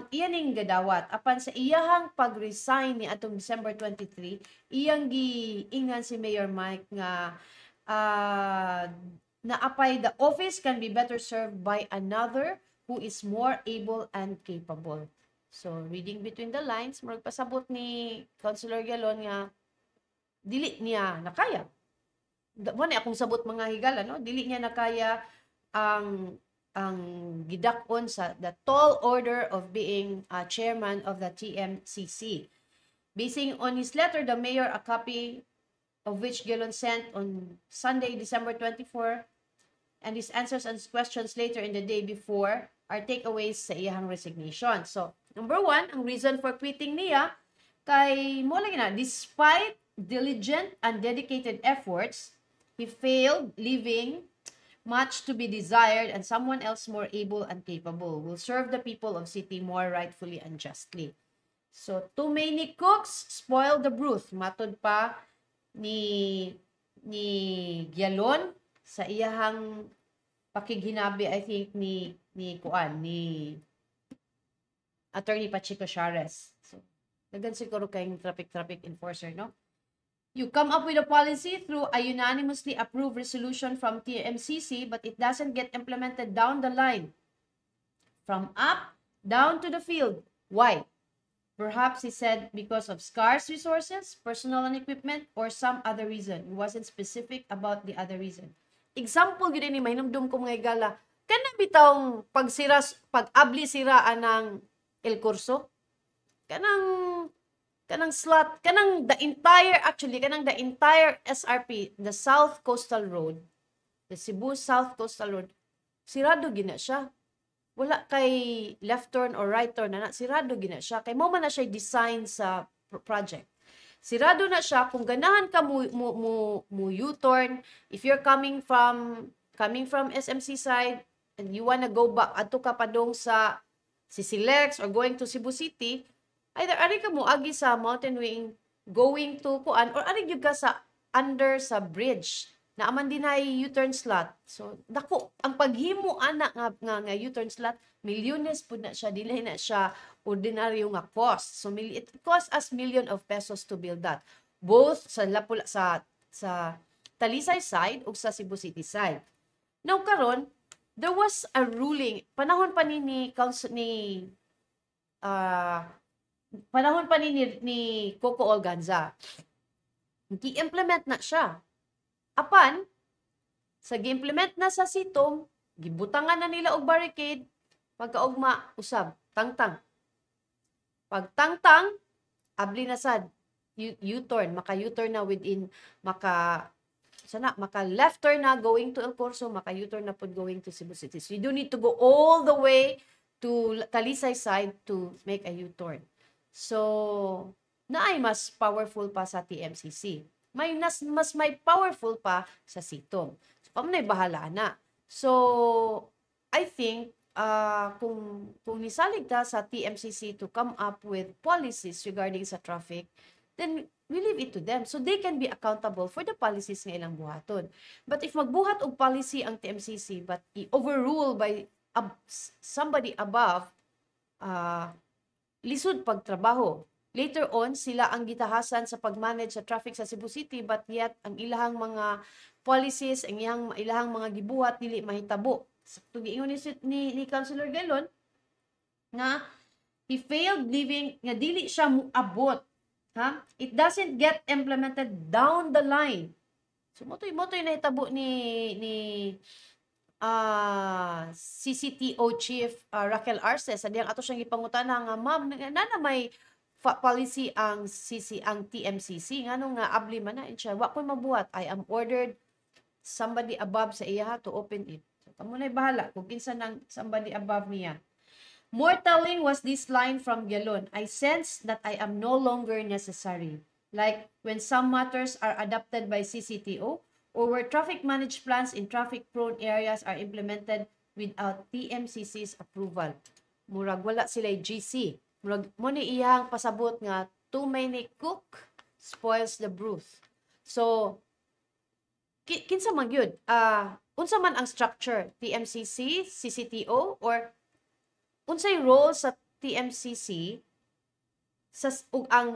iyan ning gadawat apan sa iyahang pag-resign ni atong December 23, iyang giingan si Mayor Mike nga naapay the office can be better served by another who is more able and capable. So reading between the lines, magpasabot ni Councilor Galon nga dili niya nakaya. Wala akong sabot mga higala, no? Dili niya nakaya ang gidakon sa the tall order of being chairman of the TMCC. Basing on his letter, the mayor, a copy of which Galon sent on Sunday, December 24, and his answers and questions later in the day before are takeaways sa iyang resignation. So, number 1, ang reason for quitting niya kay mo lang na, despite diligent and dedicated efforts, he failed, leaving much to be desired and someone else more able and capable will serve the people of city more rightfully and justly. So, too many cooks spoil the broth. Matod pa ni Galon sa iyahang pakighinabi, I think, ni Attorney Pachico Chares. So, dagan siguro kayong traffic enforcer, no? You come up with a policy through a unanimously approved resolution from TMCC, but it doesn't get implemented down the line. From up, down to the field. Why? Perhaps he said because of scarce resources, personal and equipment, or some other reason. He wasn't specific about the other reason. Example gid ni mahinumdum ko mga igala. Kana bitawng pag-abli siraan ng El Curso, kanang slot, kanang the entire SRP, the South Coastal Road, the Cebu South Coastal Road, sirado gina siya. Wala kay left turn or right turn na sirado gina siya. Kay mo man na siya design sa project. Sirado na siya kung ganahan ka mo U-turn, if you're coming from SMC side and you wanna go back adto ka padong sa Sisilex or going to Cebu City, either ari ka mo agi sa Mountain Wing going to kuan or ari gyud ka sa under sa bridge na aman din ay U-turn slot. So dako ang paghimo ana nga U-turn slot, milyones pud na siya, dili na siya ordinaryo nga cost. So it cost us million of pesos to build that. Both sa Lapula sa Talisay side ug sa Cebu City side. Now karon, there was a ruling panahon pa ni Coco Organza. Gi-implement na siya. Apan, sa gi-implement na sa Sitom, gibutangan na nila og barricade, pagkaugma, usab, tangtang. Pag tangtang, abli na sad, U-turn, maka-U-turn na within, maka-left turn na going to El Corso, maka-U-turn na pod going to Cebu City. So you don't need to go all the way to Talisay side to make a U-turn. So, naay mas powerful pa sa TMCC. Mas may powerful pa sa Sitom. So, pamunay bahala na. So, I think, kung nisalig ta sa TMCC to come up with policies regarding sa traffic, then we leave it to them. So, they can be accountable for the policies nga ilang buhaton. But if magbuhat og policy ang TMCC, but i-overrule by somebody above, lisod pagtrabaho. Later on, sila ang gitahasan sa pag-manage sa traffic sa Cebu City, but yet ang ilahang mga policies, ang ilahang mga gibuhat dili mahitabo. Sakto giingon ni Councilor Gelon nga he failed living nga dili siya moabot. Ha? It doesn't get implemented down the line. So motoy nahitabo ni CCTO Chief Raquel Arce sa diyang ato siyang ipangutana nga ma'am na may policy ang TMCC ngano nga abli man na siya wa ko mabuhat, I am ordered somebody above sa iya to open it. So kamo nay bahala kung kinsa nang somebody above niya. More telling was this line from Gelon, I sense that I am no longer necessary, like when some matters are adopted by CCTO or where traffic management plans in traffic-prone areas are implemented without TMCC's approval. Murag wala sila GC. Murag mo ni iyang pasabot nga too many cook spoils the broth. So kinsa man gyud? Unsa man ang structure? TMCC, CCTO, or unsay role sa TMCC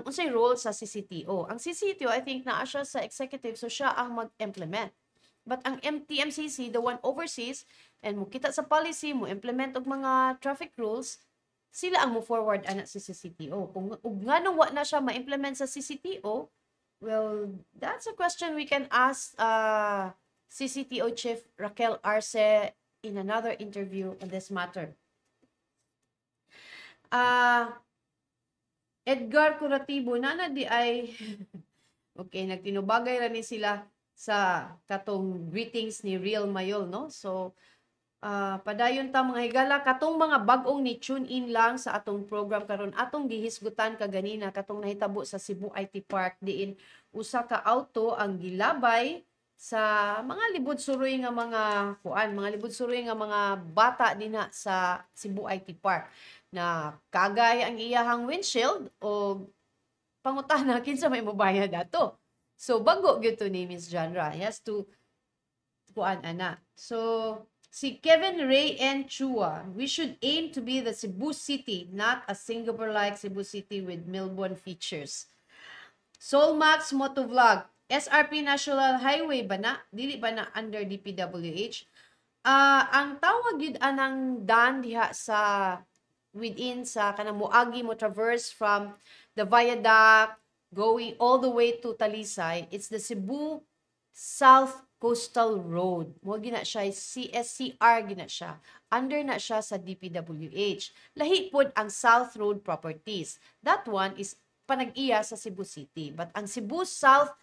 unsay role sa CCTO? Ang CCTO, I think naa siya sa executive, so siya ang mag-implement. But ang TMCC, the one overseas, and mo kita sa policy, mo implement og mga traffic rules, sila ang mo forward ana sa CCTO. Kung nganong wa na siya ma-implement sa CCTO, well, that's a question we can ask CCTO Chief Raquel Arce in another interview on this matter. Edgar Curatibo, nana di ay okay, nagtinubagay ra ni sila sa katong greetings ni Real Mayol, no? So, padayon ta mga higala, katong mga bag-ong ni tune in lang sa atong program karon, atong gihisgutan kaganina katong nahitabo sa Cebu IT Park diin usa ka auto ang gilabay sa mga libod-suroy nga mga libod-suroy nga mga bata dinha sa Cebu IT Park na kagay ang iyahang windshield o pangutana kinsa may mobayad dato. So bago gyud to ni Miss Janra, he has to kuan ana. So si Kevin Ray N. Chua, we should aim to be the Cebu City, not a Singapore-like Cebu City with Melbourne features. Solmax Motovlog, SRP National Highway ba na? Dili ba na under DPWH? Ang tawag yun anang daan diha sa within sa kanang moagi mo traverse from the viaduct going all the way to Talisay. It's the Cebu South Coastal Road. Mo gina siya CSCR gina siya. Under na siya sa DPWH. Lahi pod ang South Road Properties. That one is panag-iya sa Cebu City. But ang Cebu South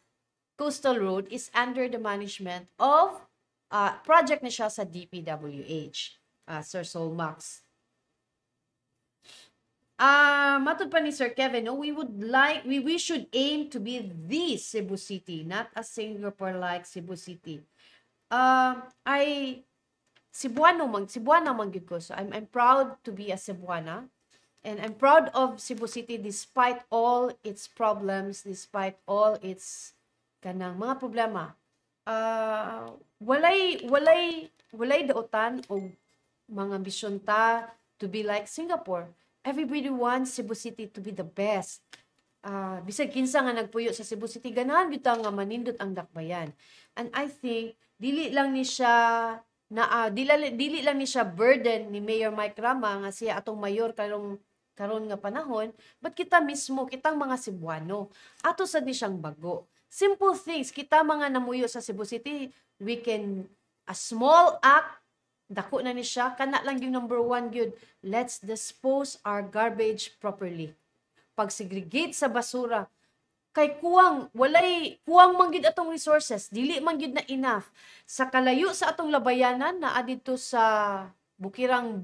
Coastal Road is under the management of project na siya sa DPWH. Sir Solmax. Matod pa ni Sir Kevin, no, we should aim to be the Cebu City, not a Singapore-like Cebu City. Cebuana man gyud ko. So I'm proud to be a Cebuana. And I'm proud of Cebu City despite all its problems, despite all its kanang mga problema. Walay daotan og mga ambisyon ta to be like Singapore. Everybody wants Cebu City to be the best. Bisag kinsa nga nagpuyo sa Cebu City, ganahan gyud ta nga manindot ang dakbayan. And I think dili lang ni siya burden ni Mayor Mike Rama nga siya atong mayor karon nga panahon, but kita mismo, kitang mga Cebuano, ato sad ni siyang bago. Simple things, kita mga namuyo sa Cebu City, a small act, dako na ni siya, kana lang yung number 1 gyud, let's dispose our garbage properly. Pag-segregate sa basura, kay kuwang man gyud atong resources, dili man gyud na enough. Sa kalayo sa atong labayanan, na adito sa Bukirang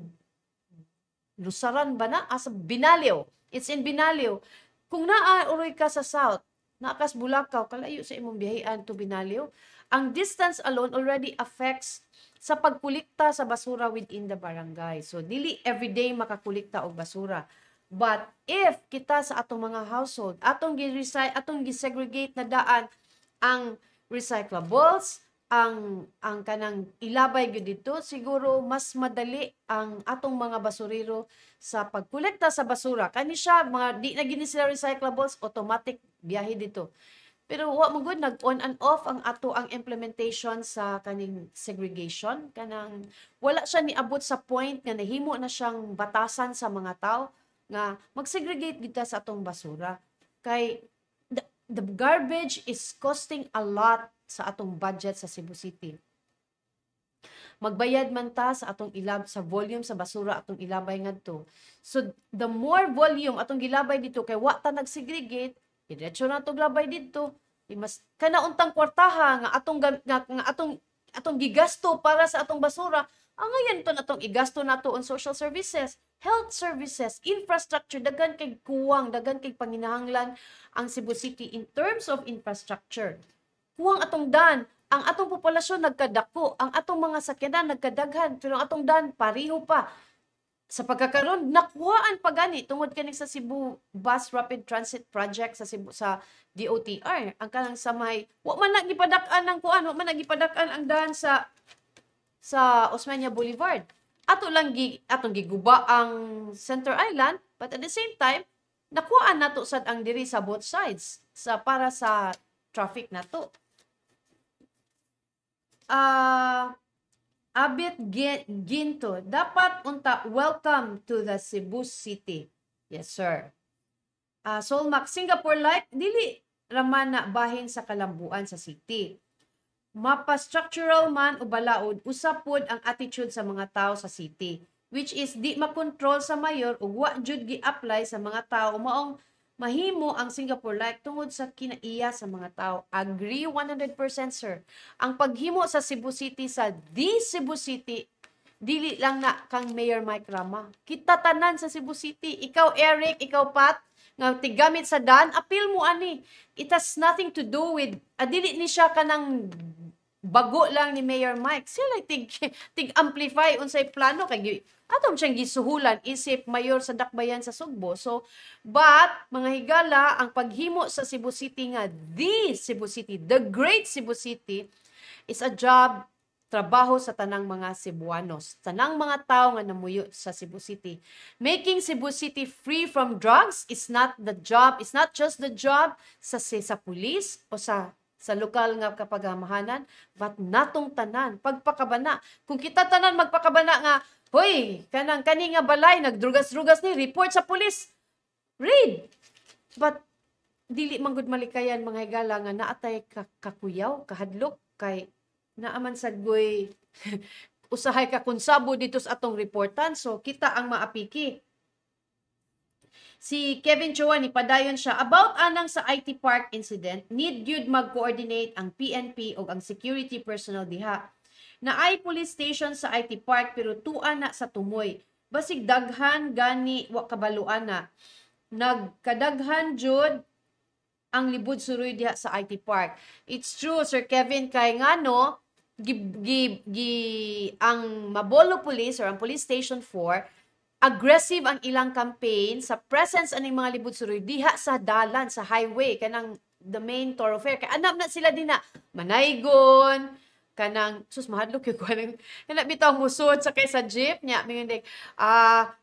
Lusaran ba na? Sa Binalio. It's in Binalio. Kung uroy ka sa south, naakas Bulacau, kalayo sa imong biyahean to Binalio, ang distance alone already affects sa pagkulikta sa basura within the barangay. So, dili everyday makakulikta og basura. But, if kita sa atong mga household, atong gisegregate na daan ang recyclables, ang kanang ilabay gyud dito, siguro mas madali ang atong mga basurero sa pagkolekta sa basura. Kani siya, mga di na gini sila recyclables, automatic biyahe dito. Pero wa mo gud nag-on and off ang implementation sa kaning segregation. Kanang wala siya niabot sa point nga nahimo na siyang batasan sa mga tao nga mag-segregate kita sa atong basura. Kay the garbage is costing a lot sa atong budget sa Cebu City. Magbayad man ta sa atong sa volume sa basura atong ilabay ngadto. So the more volume atong gilabay dito kay wa ta nag-segregate, diretso na atong labay dito. Mas kanauntang kwartaha nga atong gigasto para sa atong basura, ang ngayon to natong igasto nato on social services, health services, infrastructure, daghan kay kuwang, daghan kay panginahanglan ang Cebu City in terms of infrastructure. Kuwang atong dan, ang atong populasyon nagkadako, ang atong mga sakyanan nagkadaghan, pero ang atong dan pareho pa. Sa pagkakaroon, nakuhaan pa gani tungod kani sa Cebu Bus Rapid Transit Project sa DOTR. Ang kanang sa may, wa man nagipadak-an ang kuan, wa man nagipadak-an ang daan sa Osmeña Boulevard. Atong giguba ang Center Island, but at the same time, nakuhaan nato sad ang diri sa both sides para sa traffic nato. Abit Ginto, dapat unta, welcome to the Cebu City. Yes, sir. Solmax, Singapore-like, dili raman na bahin sa kalambuan sa city. Mapa-structural man o balaod, usapod ang attitude sa mga tao sa city, which is di makontrol sa mayor o wa jud gi-apply sa mga tao maong mahimo ang Singapore-like tungod sa kinaiya sa mga tao. Agree 100%, sir. Ang paghimo sa Cebu City sa Cebu City, dili lang na kang Mayor Mike Rama. Kita tanan sa Cebu City. Ikaw, Eric, ikaw, Pat, nga tigamit sa daan, appeal mo ani. It has nothing to do with, dili ni siya kanang bago lang ni Mayor Mike. Sila tig-amplify unsay plano kay atong siyang gisuhulan isip mayor sa dakbayan sa Sugbo. So, but mga higala, ang paghimo sa Cebu City nga, the Cebu City, the great Cebu City, is a job, trabaho sa tanang mga Cebuanos, tanang mga tao nga namuyo sa Cebu City. Making Cebu City free from drugs is not just the job sa police o sa sa lokal nga kapagamahanan, but natong tanan pagpakabana. Kung kita tanan magpakabana nga, hoy, kani nga balay nagdrugas-drugas ni report sa pulis. Read. But dili man gud malikayan mga higala nga naatay kakuyaw, kahadlok kay naaman saggoy usahay ka konsabo dito sa atong reportan, so kita ang maapiki. Si Kevin Chua ni padayon siya about anang sa IT Park incident, need gyud mag-coordinate ang PNP o ang security personnel diha. Na ay police station sa IT Park pero tuan na sa tumoy. Basig daghan gani wa kabaluan na. Nagkadaghan jud ang libod suroy diha sa IT Park. It's true Sir Kevin kay ngano ang Mabolo Police or ang Police Station 4 aggressive ang ilang campaign sa presence aning mga libod suroy diha sa dalan sa highway kanang the main thoroughfare kay anam na sila din na manaygon kanang sus mahadlok yung kana bitaw musod sa kay sa jeep nya mingon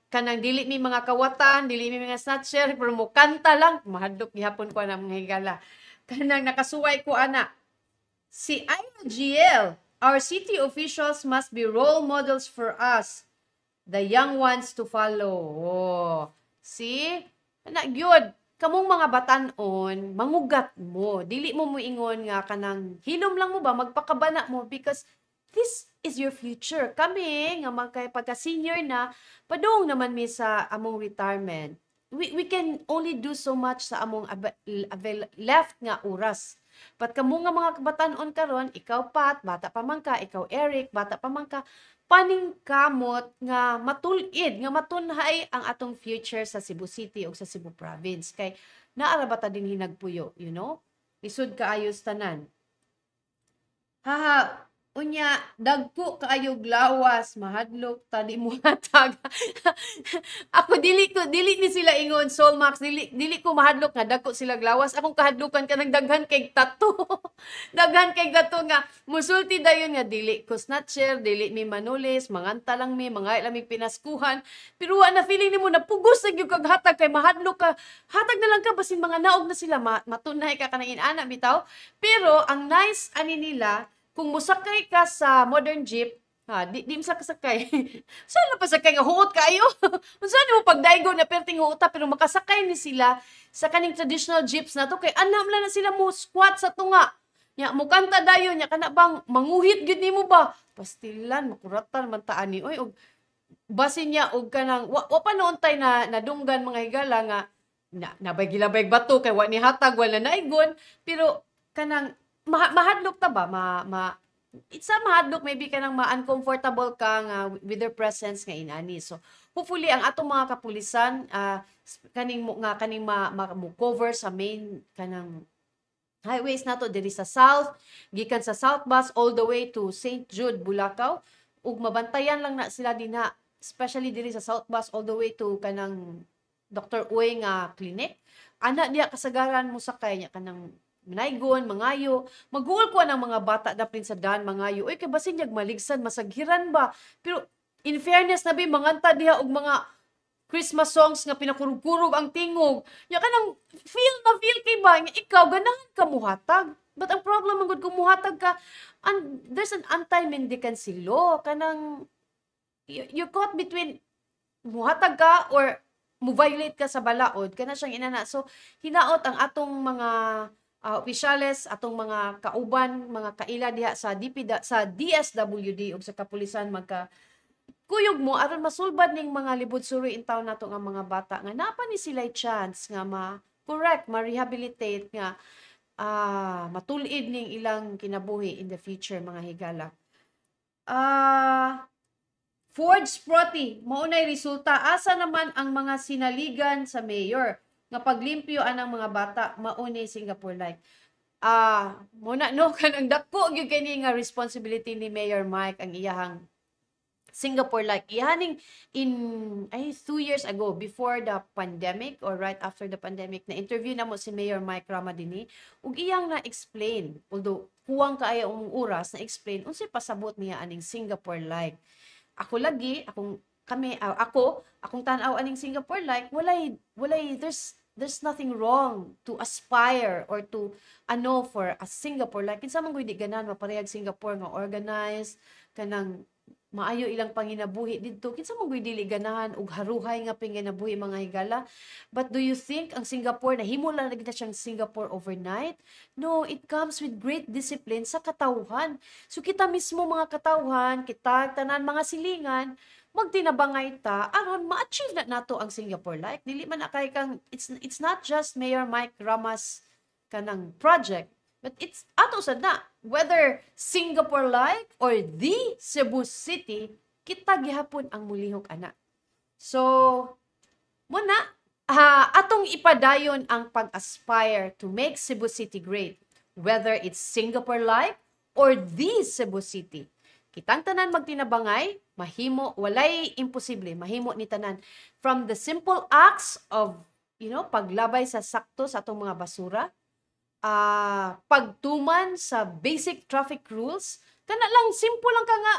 kanang dili mi mga kawatan dili mi mga snatcher pero mo kanta lang mahadlok gihapon ko na mga higala kanang nakasuway ko ana si IGL, our city officials must be role models for us, the young ones to follow. Oh, see? Gyud, kamong mga batanon, mangugat mo. Dili mo moingon nga kanang hilom lang mo ba, magpakabana mo because this is your future. Kami, nga pagka-senior na, padung naman mi sa among retirement. We can only do so much sa among left nga oras. Pat kamo nga mga kabatanon karon, ikaw Pat, bata pa man ka, ikaw Eric, bata pa man ka, paning kamot nga matulid, nga matunhay ang atong future sa Cebu City o sa Cebu Province. Kay naara ba ta din hinagpuyo, you know? Lisod kaayos tanan. Haha, unya, dagko kaayog lawas, mahadlok, tadi mo hatag. Ako, dili ni sila ingon, Solmax, dili ko mahadlok nga, dagko sila lawas. Akong kahadlukan ka ng daghan kay tato. Daghan kay tato nga, musulti dayon nga, dili ko snatcher, dili mi manulis, manganta lang mi, mga ilamig pinaskuhan. Pero na feeling ni mo, napugos na yung kaghatag kay mahadlok ka. Hatag na lang ka, basin mga naog na sila, matunay ka kanang inana, bitaw. Pero, ang nice ani nila, kung musakay ka sa modern jeep, di mo sakay. Saan na pa sakay nga huot kayo? Saan mo pagdaigo na perting huota pero makasakay ni sila sa kaning traditional jeeps na to kay anam lang na sila mo squat sa tunga. Nya mo kanta dayon nya kana bang manguhit gyud nimo ba? Pastilan makuratan man ta ani oy og basin niya og kanang wa pa noon tay na nadunggan mga higala nga nabay gilabay bato kay wa ni hatag wala naigon pero kanang mahadlok ta ba it's a mahadlok maybe kanang ma-uncomfortable ka nga with their presence nga inani so hopefully ang atong mga kapulisan kaning cover sa main kanang highways nato diri sa south gikan sa South Bus all the way to St. Jude Bulacau ug mabantayan lang na sila dinha especially diri sa South Bus all the way to kanang Dr. Uy nga clinic ana diya kasagaran mo sakay nya kanang manaygon, mangayo, maghuol ko ng mga bata dapin sa daan, mangayo. Uy, kay basin niyag maligsan, masaghiran ba? Pero, in fairness na manganta diha og mga Christmas songs nga pinakurug-kurug ang tingog. Nya kanang feel kay ba? Nga ikaw, ganahan ka muhatag. But ang problem ang kung muhatag ka, there's an anti-mendicancy law. Kanang, you're caught between muhatag ka or mu-violate ka sa balaod. Kana siyang inana. So, hinaot ang atong mga opisyales atong mga kauban mga kaila diha sa DSWD ug sa kapulisan kuyog mo aron masulbad ning mga libod suroy in town nato nga mga bata nga napa ni sila chance nga ma-correct ma-rehabilitate nga matulid ning ilang kinabuhi in the future mga higala. Forged Proti maunay resulta asa naman ang mga sinaligan sa mayor nga paglimpyo anang mga bata mauni Singapore like muna no kanang dako gyud kini nga responsibility ni Mayor Mike ang iyahang Singapore like ihaning in 2 years ago before the pandemic or right after the pandemic na interview na mo si Mayor Mike Ramadini ug iyang na explain although kuwang kaayo ang oras na explain unsay pasabot niya aning Singapore like akong tan-aw aning Singapore like walay there's nothing wrong to aspire or to for a Singapore like kinsa man gyud di ganan maparehag Singapore nga organized kanang maayo ilang panginabuhi didto kinsa man gyud dili ganahan og haruhay nga panginabuhi mga higala. But do you think ang Singapore nahimo lang na siyang Singapore overnight? No, it comes with great discipline sa katawhan. So kita mismo mga katawhan, kita tanan mga silingan magtinabangay ta aron ma-achieve na nato ang Singapore like dili man na kay kang it's not just Mayor Mike Rama's kanang project. But it's ato sad na whether Singapore like or the Cebu City kita gihapon ang mulihok ana. So muna atong ipadayon ang pag-aspire to make Cebu City great whether it's Singapore like or the Cebu City. Kitang tanan magtinabangay, mahimo walay imposible, mahimo ni tanan from the simple acts of paglabay sa sakto sa atong mga basura, pagtuman sa basic traffic rules, kana lang simple lang ka nga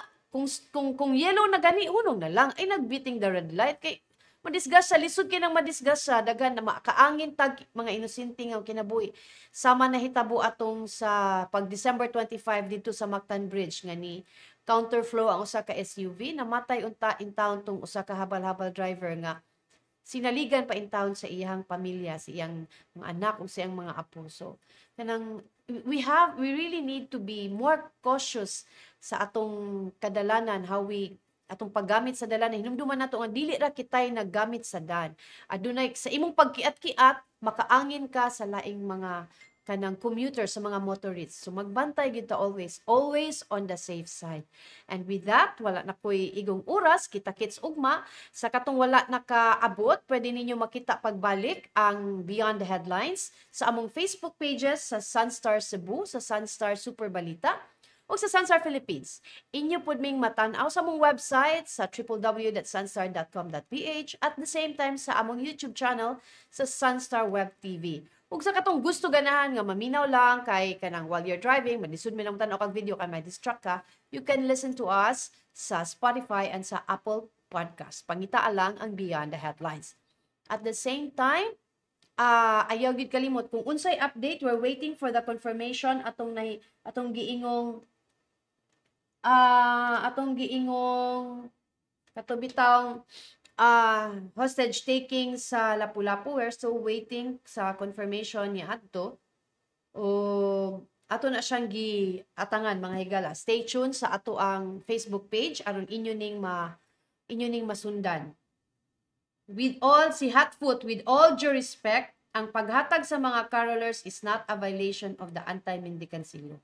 kung yellow na gani unong na lang ay nagbiting the red light kay madisgasa lisod kay nang madisgasa daghan na makaangin tag mga inosente nga kinabuhi sama na hitabo atong sa pag December 25 dito sa Mactan Bridge nga ni counterflow ang usa ka SUV namatay unta in town tong usa ka habal-habal driver nga sinaligan pa in town sa iyang pamilya, sa iyang mga anak ug sa iyang mga apo. So, kanang we really need to be more cautious sa atong kadalanan, atong paggamit sa dalanan. Hinumduman nato nga dili ra kitay naggamit sa dan. Adunay sa imong pagkiat-kiat, makaangin ka sa laing mga kanang commuter sa mga motorists. So magbantay gid ta always on the safe side. And with that, wala na koy igong oras, kita-kits ugma sa katong wala nakaabot, pwede ninyo makita pagbalik ang Beyond the Headlines sa among Facebook pages sa Sunstar Cebu, sa Sunstar Super Balita, o sa Sunstar Philippines. Inyo pud ming matan-aw sa among website sa www.sunstar.com.ph at the same time sa among YouTube channel sa Sunstar Web TV. Ug sa katong gusto ganahan nga maminaw lang kay kanang while you're driving, madisud mi lang tan-aw kag video kay ma-distract ka, you can listen to us sa Spotify and sa Apple Podcast. Pangitaa lang ang Beyond the Headlines. At the same time, ayaw gid kalimot kung unsay update, we're waiting for the confirmation atong giingong katubitang hostage taking sa Lapu-Lapu. We're still waiting sa confirmation niya adto. O ato na siyang giatangan mga higala. Stay tuned sa ato ang Facebook page aron inyo ning masundan. With all due respect, ang paghatag sa mga carolers is not a violation of the anti-mendicancy law.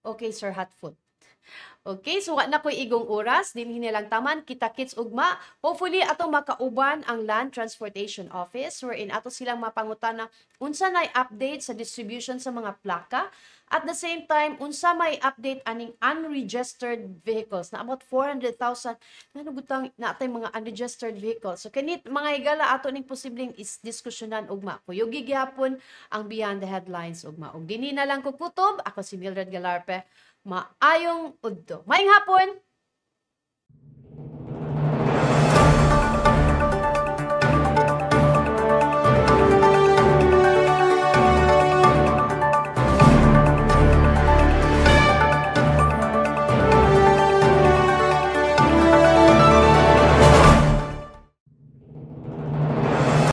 Okay, Sir Hatfoot. Okay, so na ko'y igong oras, dinhi nilang taman, kita-kits ugma. Hopefully, ato makauban ang Land Transportation Office wherein ato silang mapangutana unsa nay update sa distribution sa mga plaka. At the same time, unsa may update aning unregistered vehicles na about 400,000 nanugutang natay mga unregistered vehicles. So kanit mga higala ato ning posibleng is diskusyonan ugma. Kuyog gyapon ang Beyond the Headlines ugma. Ug dinhi na lang ko kutob, ako si Mildred Galarpe. Maayong udto. Maayong hapon!